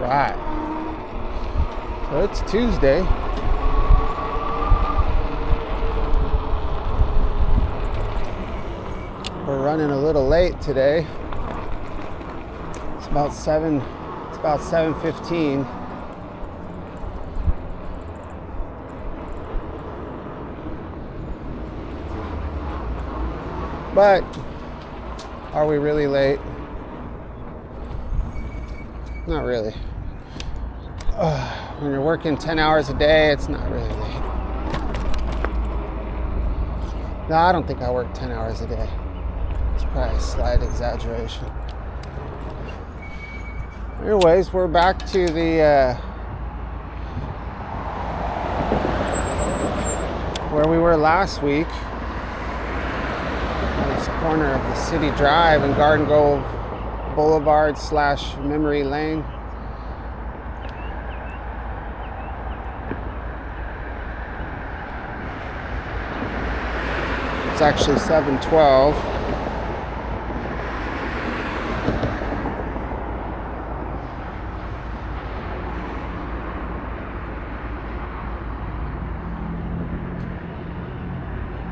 right. So it's Tuesday. We're running a little late today. It's about 7:15. But are we really late? Not really. When you're working 10 hours a day, it's not really late. No, I don't think I work 10 hours a day. It's probably a slight exaggeration. Anyways, we're back to the where we were last week. On this corner of the City Drive and Garden Grove Boulevard / Memory Lane. It's actually 7:12.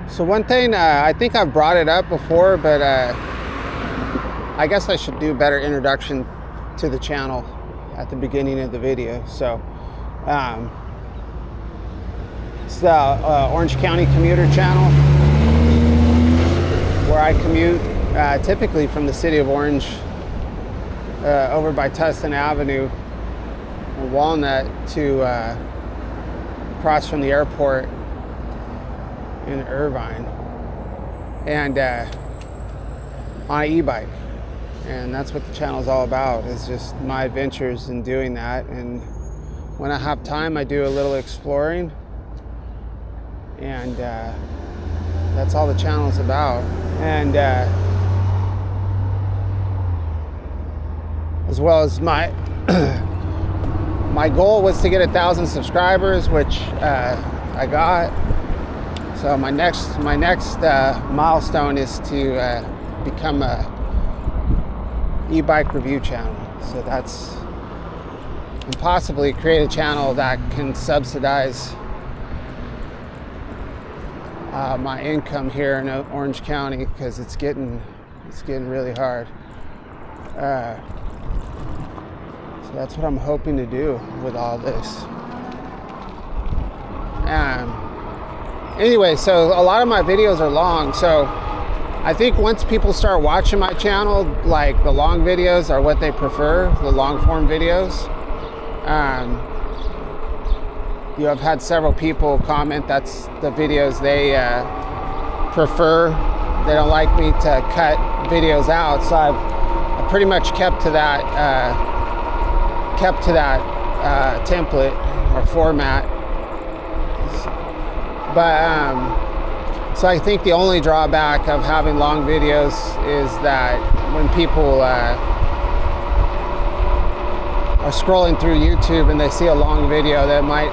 So one thing, I think I've brought it up before, but I guess I should do a better introduction to the channel at the beginning of the video. So it's the Orange County Commuter channel, where I commute typically from the city of Orange over by Tustin Avenue and Walnut to across from the airport in Irvine, and on an e-bike. And that's what the channel is all about, is just my adventures in doing that. And when I have time, I do a little exploring, and that's all the channel is about. And as well as my my goal was to get 1,000 subscribers, which I got. So my next milestone is to become a e-bike review channel. So that's, and possibly create a channel that can subsidize my income here in Orange County, because it's getting really hard. So that's what I'm hoping to do with all this. Anyway, so a lot of my videos are long, so I think once people start watching my channel, like the long videos are what they prefer, the long form videos. You have had several people comment that's the videos they prefer. They don't like me to cut videos out, so I've pretty much kept to that template or format. But so I think the only drawback of having long videos is that when people are scrolling through YouTube and they see a long video, that might,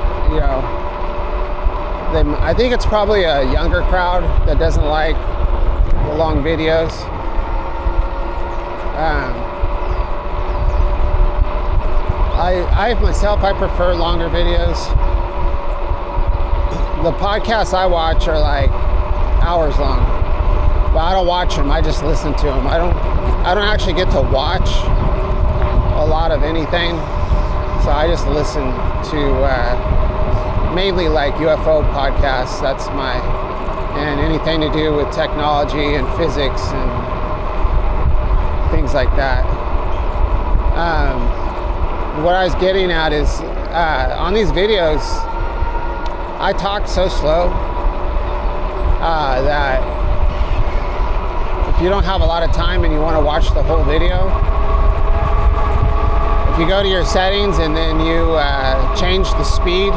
I think it's probably a younger crowd that doesn't like the long videos. I myself, I prefer longer videos. The podcasts I watch are like hours long, but I don't watch them. I just listen to them. I don't actually get to watch a lot of anything, so I just listen to mainly like UFO podcasts. That's and anything to do with technology and physics and things like that. What I was getting at is on these videos, I talk so slow that if you don't have a lot of time and you want to watch the whole video, if you go to your settings and then you change the speed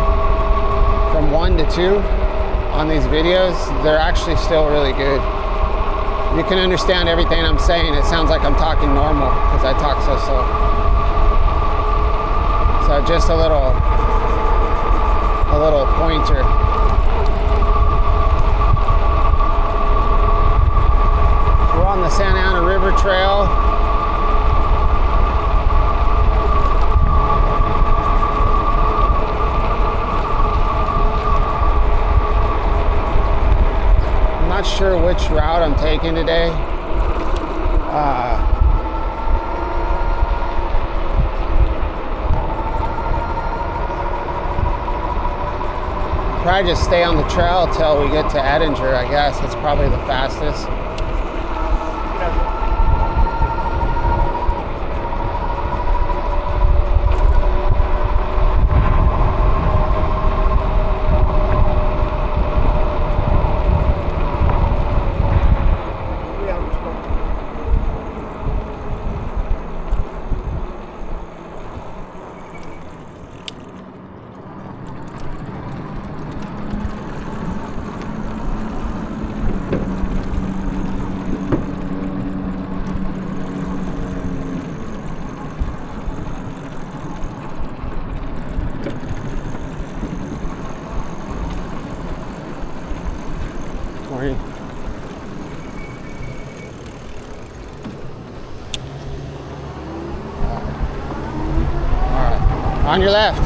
from 1 to 2 on these videos, they're actually still really good. You can understand everything I'm saying. It sounds like I'm talking normal because I talk so slow. So just a little pointer. We're on the Santa Ana River Trail. which route I'm taking today. Probably just stay on the trail till we get to Edinger, I guess. That's probably the fastest. Morning. All right. On your left.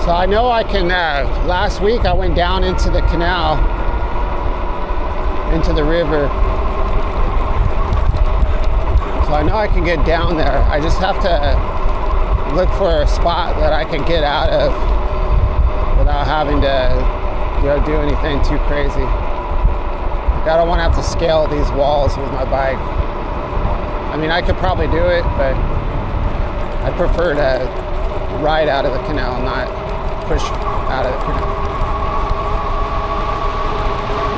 So I know I can, last week I went down into the canal, into the river. So I know I can get down there. I just have to look for a spot that I can get out of without having to, do anything too crazy. Like, I don't want to have to scale these walls with my bike. I mean, I could probably do it, but I prefer to ride out of the canal, not push out of the canal.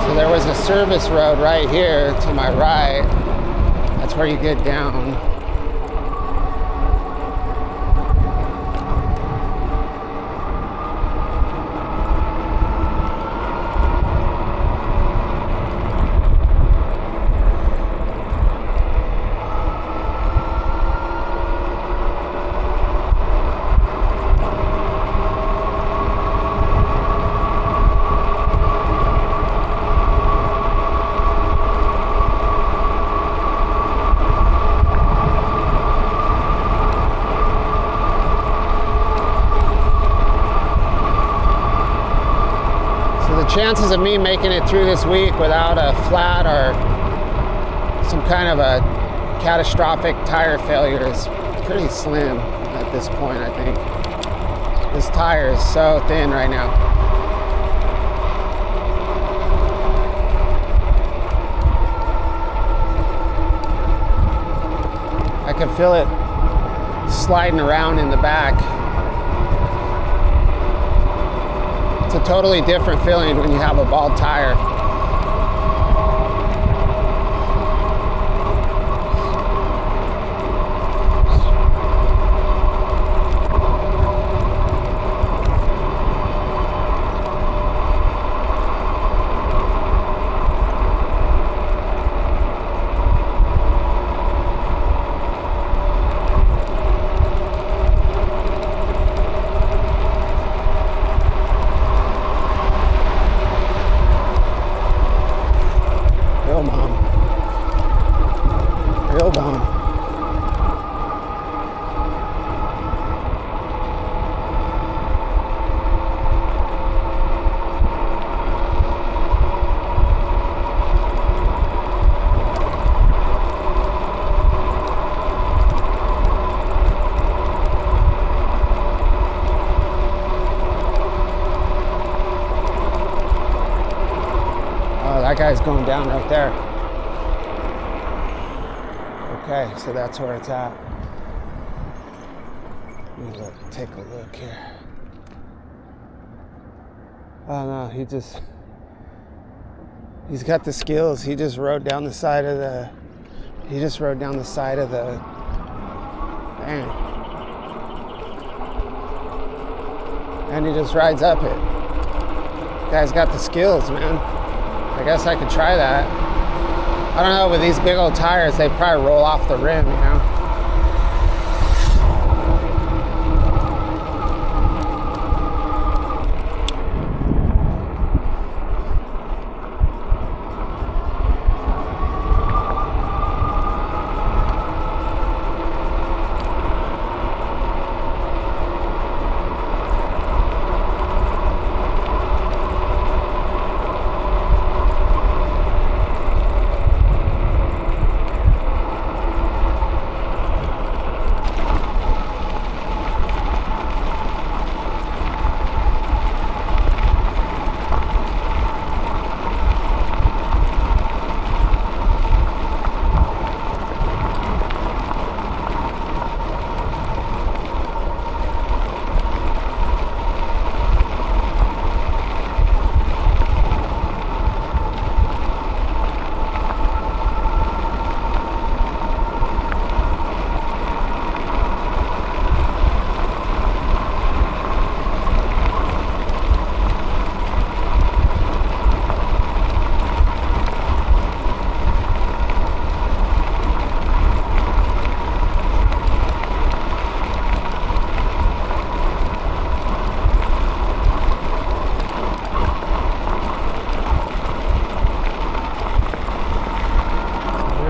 So there was a service road right here to my right. That's where you get down. Chances of me making it through this week without a flat or some kind of a catastrophic tire failure is pretty slim at this point, I think. This tire is so thin right now. I can feel it sliding around in the back. It's a totally different feeling when you have a bald tire. That guy's going down right there. Okay, so that's where it's at. Let me take a look here. Oh no, he's got the skills. He just rode down the side of the, dang. And he just rides up it. Guy's got the skills, man. I guess I could try that. I don't know, with these big old tires, they probably roll off the rim, you know?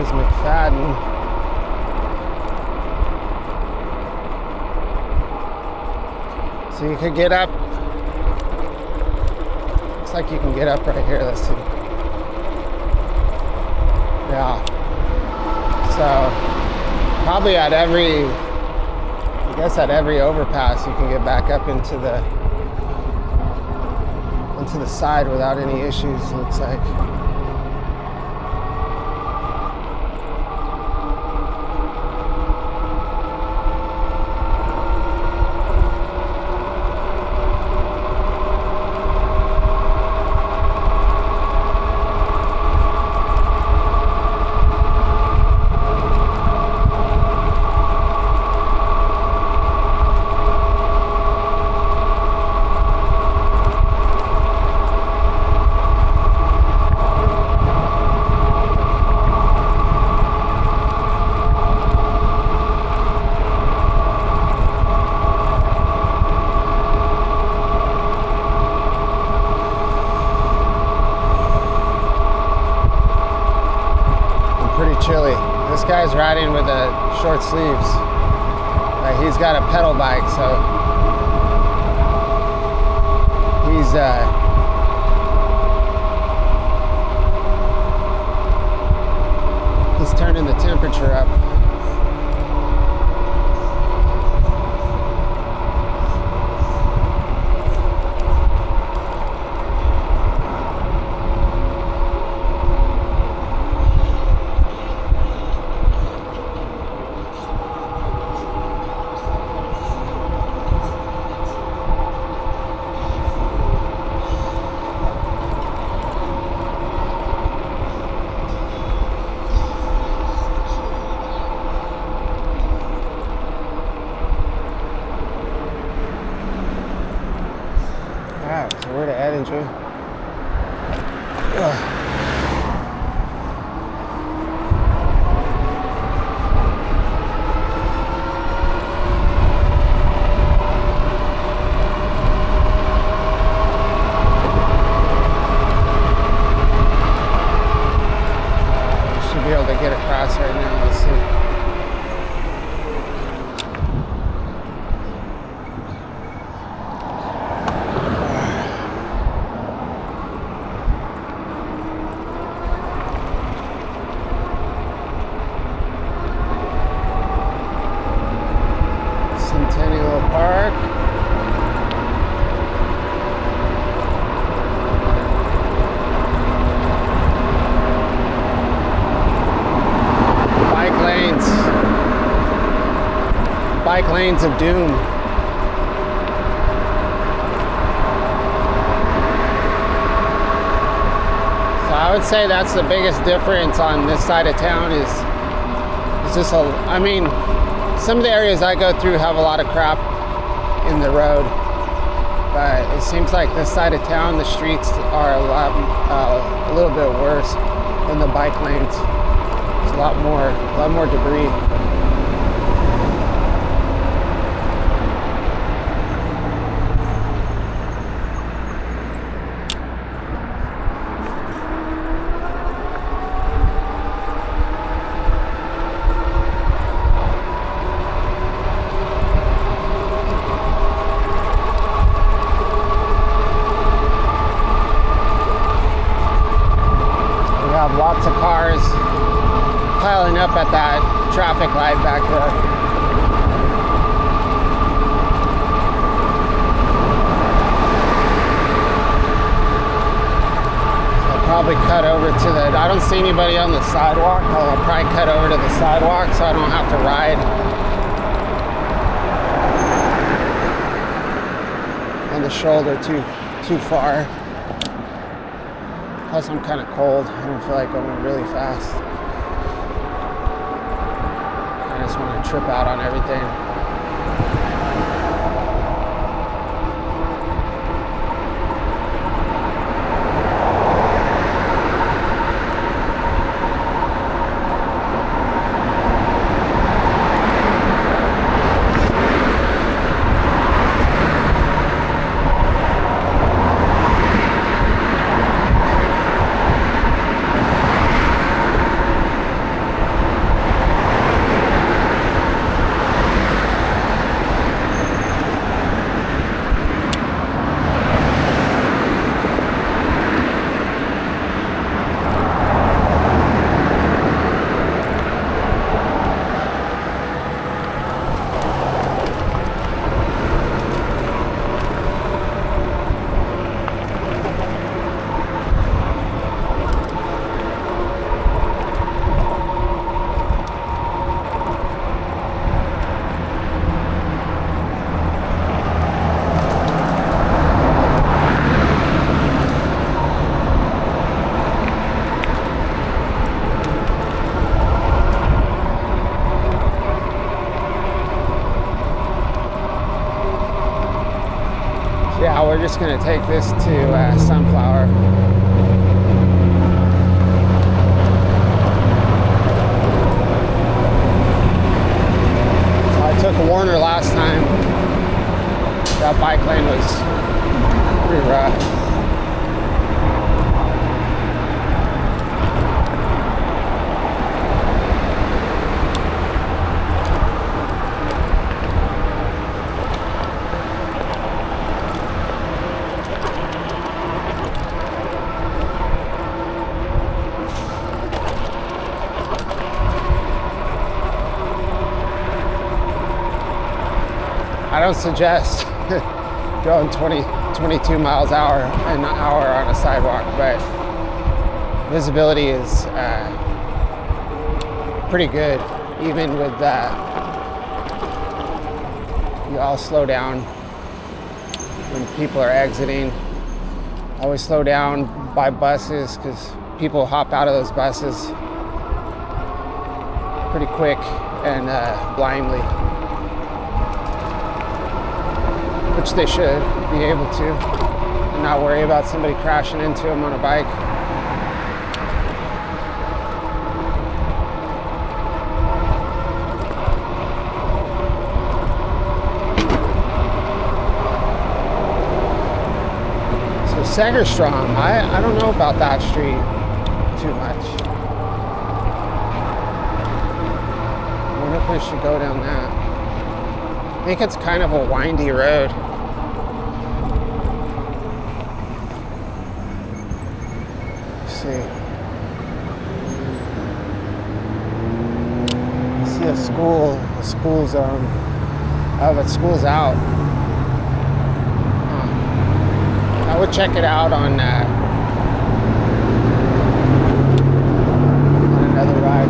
There's McFadden. So you could get up. Looks like you can get up right here. Let's see. Yeah. So probably at every overpass you can get back up into the side without any issues, looks like. Chilly. This guy's riding with short sleeves. He's got a pedal bike, so he's turning the temperature up. So we're to Edinger. Should be able to get across right now. Let's see. Park. Bike lanes of doom. So I would say that's the biggest difference on this side of town is just I mean, some of the areas I go through have a lot of crap in the road, but it seems like this side of town, the streets are a little bit worse than the bike lanes. There's a lot more debris. Lots of cars piling up at that traffic light back there. So I'll probably cut over to I don't see anybody on the sidewalk. I'll probably cut over to the sidewalk so I don't have to ride on the shoulder too far. Plus, I'm kind of cold. I don't feel like going really fast. I just want to trip out on everything. we're just going to take this to Sunflower. So I took a Warner last time. That bike lane was pretty rough. I don't suggest going 22 miles an hour on a sidewalk, but visibility is pretty good. Even with that, you all slow down when people are exiting. Always slow down by buses because people hop out of those buses pretty quick and blindly. Which they should be able to, and not worry about somebody crashing into them on a bike. So Segerstrom, I don't know about that street too much. I wonder if we should go down that. I think it's kind of a windy road. Let's see. I see a school zone. Oh, but school's out. I would check it out on another ride.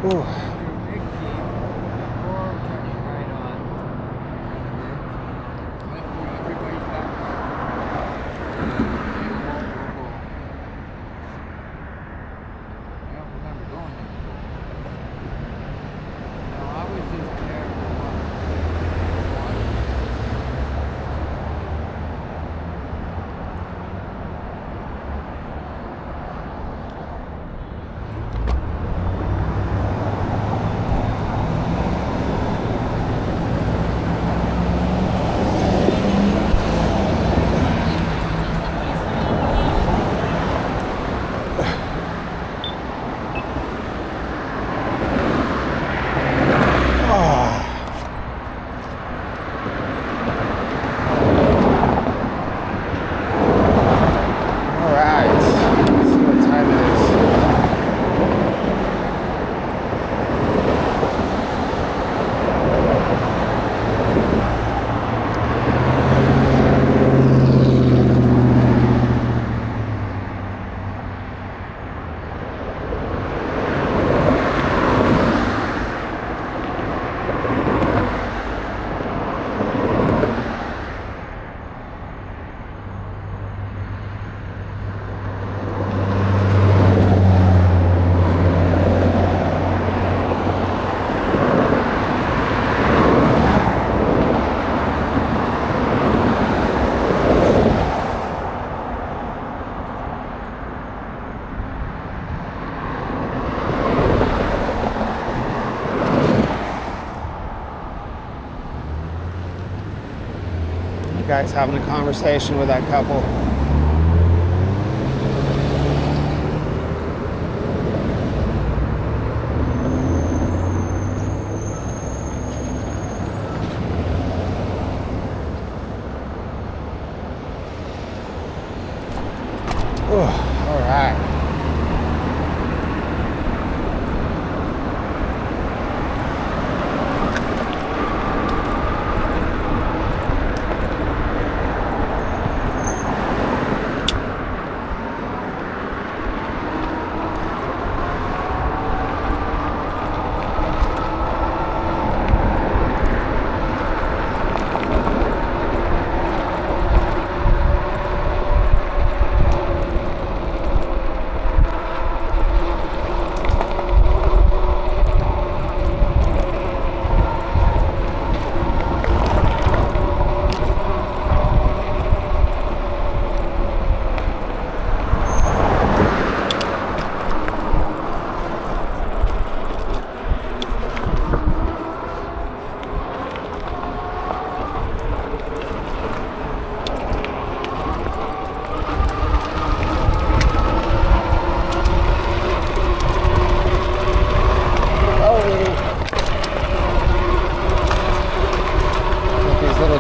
Ooh. guy's having a conversation with that couple. All right.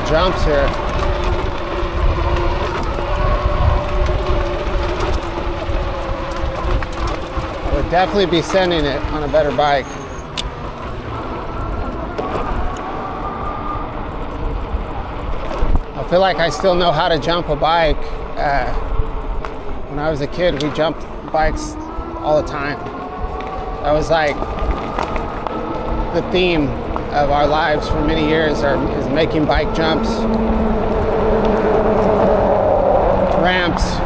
Jumps here. I would definitely be sending it on a better bike. I feel like I still know how to jump a bike. When I was a kid, we jumped bikes all the time. That was like the theme of our lives for many years is making bike jumps, ramps.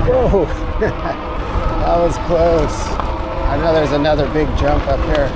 Whoa, that was close. I know there's another big jump up here.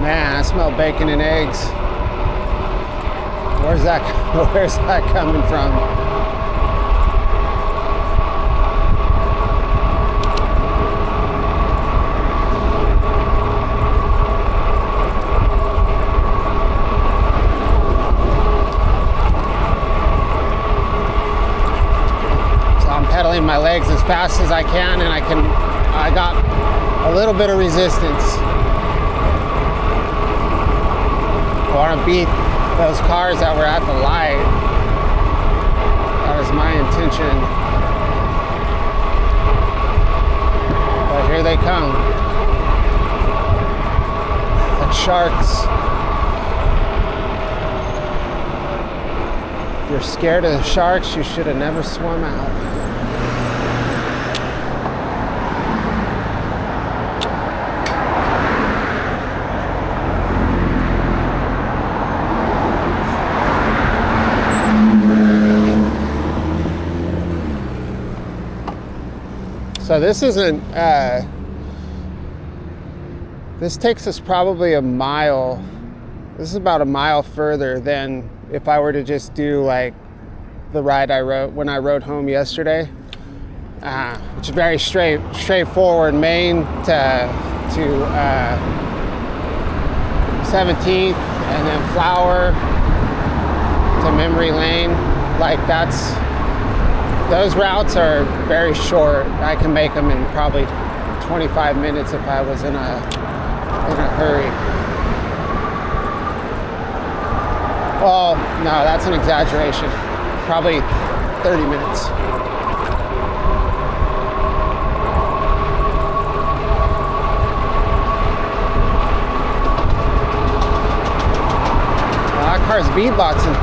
Man, I smell bacon and eggs. Where's that coming from? So I'm pedaling my legs as fast as I can, and I got a little bit of resistance. I want to beat those cars that were at the light. That was my intention. But here they come. Like sharks. If you're scared of the sharks, you should have never swum out. So this isn't, this takes us probably a mile. This is about a mile further than if I were to just do like the ride I rode when I rode home yesterday. which is very straightforward. Main to 17th, and then Flower to Memory Lane. Like those routes are very short. I can make them in probably 25 minutes if I was in a hurry. Well, no, that's an exaggeration. Probably 30 minutes. That car's beatboxing.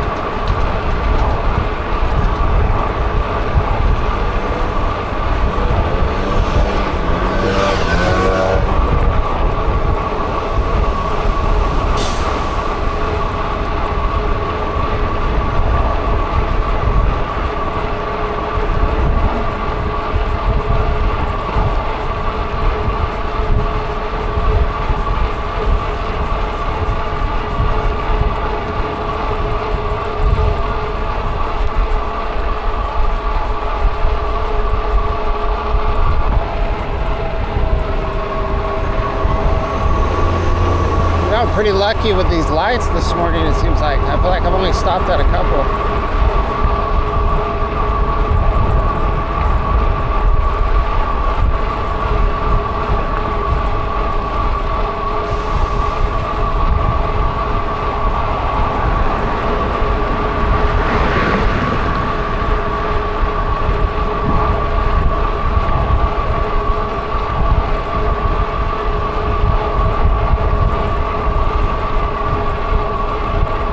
Pretty lucky with these lights this morning, it seems like. I feel like I've only stopped at a couple.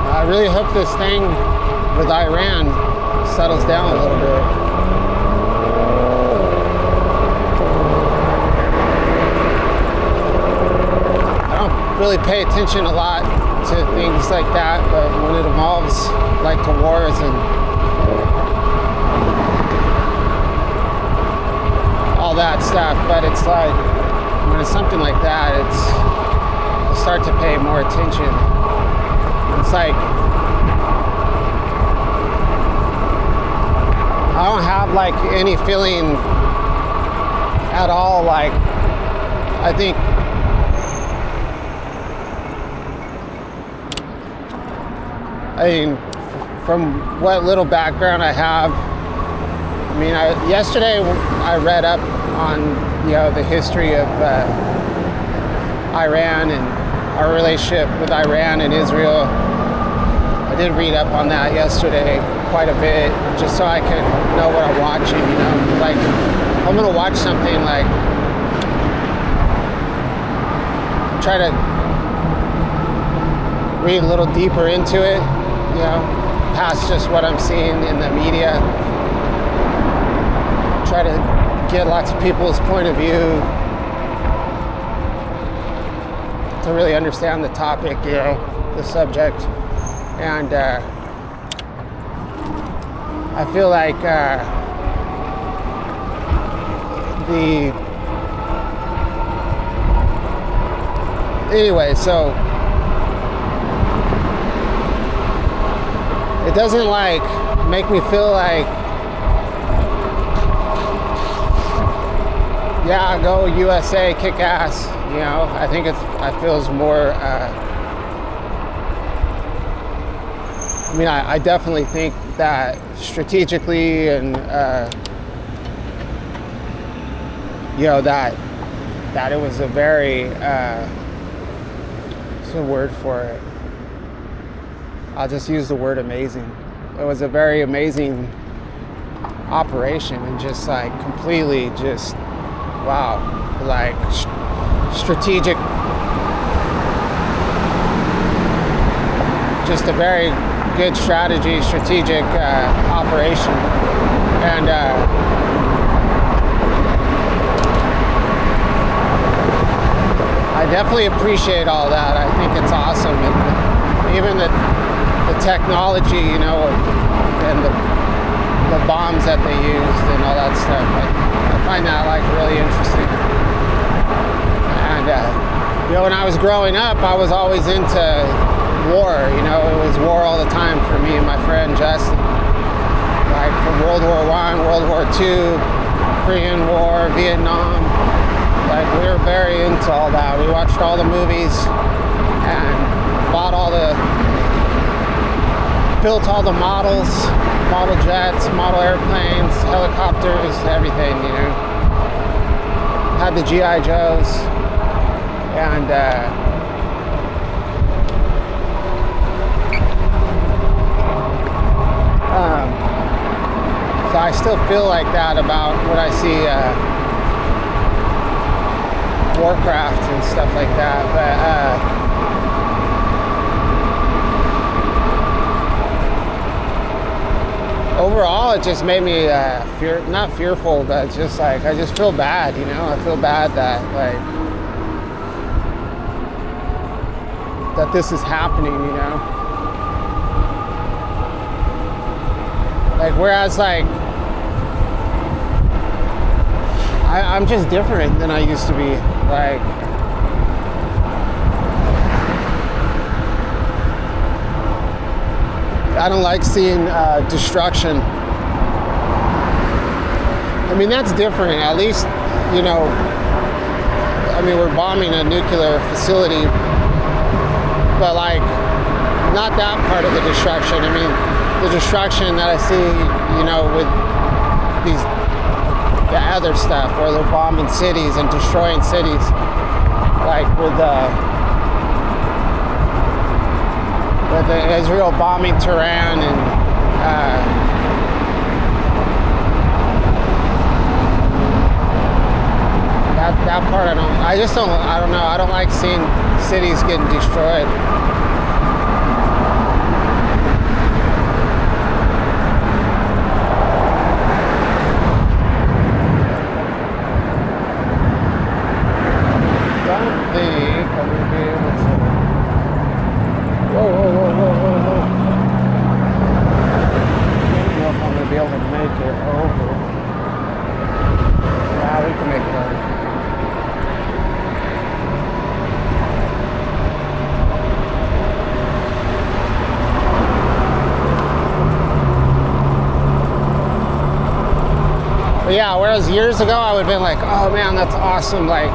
I really hope this thing with Iran settles down a little bit. I don't really pay attention a lot to things like that, but when it involves like to wars and all that stuff, but it's like when it's something like that, I'll start to pay more attention. It's like I don't have like any feeling at all. Like I think from what little background I have, yesterday I read up on the history of Iran and our relationship with Iran and Israel. I did read up on that yesterday quite a bit, just so I could know what I'm watching, Like, if I'm gonna watch something, like, try to read a little deeper into it, past just what I'm seeing in the media. Try to get lots of people's point of view to really understand the topic, the subject. And I feel like anyway, so it doesn't like make me feel like, yeah, go USA, kick ass. I think it feels more. I definitely think that strategically and that it was a very what's the word for it? I'll just use the word amazing. It was a very amazing operation, and just like completely just wow, like strategic, just a very good strategic operation. And I definitely appreciate all that. I think it's awesome, and even the technology, and the bombs that they used and all that stuff. I find that like really interesting. And when I was growing up, I was always into war. It was war all the time for me and my friend Justin. Like from World War I, World War II, Korean War, Vietnam. Like, we were very into all that. We watched all the movies and built all the models, model jets, model airplanes, helicopters, everything, you know. Had the G.I. Joes, and so I still feel like that about when I see Warcraft and stuff like that, but overall, it just made me not fearful, but just like, I just feel bad, you know. I feel bad that, like, that this is happening, you know. Like, whereas, like, I'm just different than I used to be. Like, I don't like seeing destruction. I mean, that's different. At least, you know, I mean, we're bombing a nuclear facility, but like, not that part of the destruction. I mean, the destruction that I see, you know, with the other stuff where they're bombing cities and destroying cities, like with Israel bombing Tehran and that part I don't know. I don't like seeing cities getting destroyed. Yeah, whereas years ago I would have been like, oh man, that's awesome, like,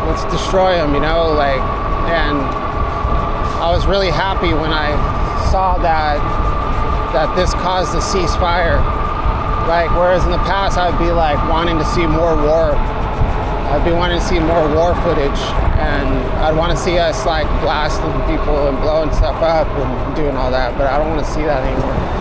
let's destroy them, you know, like, and I was really happy when I saw that this caused a ceasefire. Like, whereas in the past I'd be like wanting to see more war. I'd be wanting to see more war footage, and I'd want to see us like blasting people and blowing stuff up and doing all that, but I don't want to see that anymore.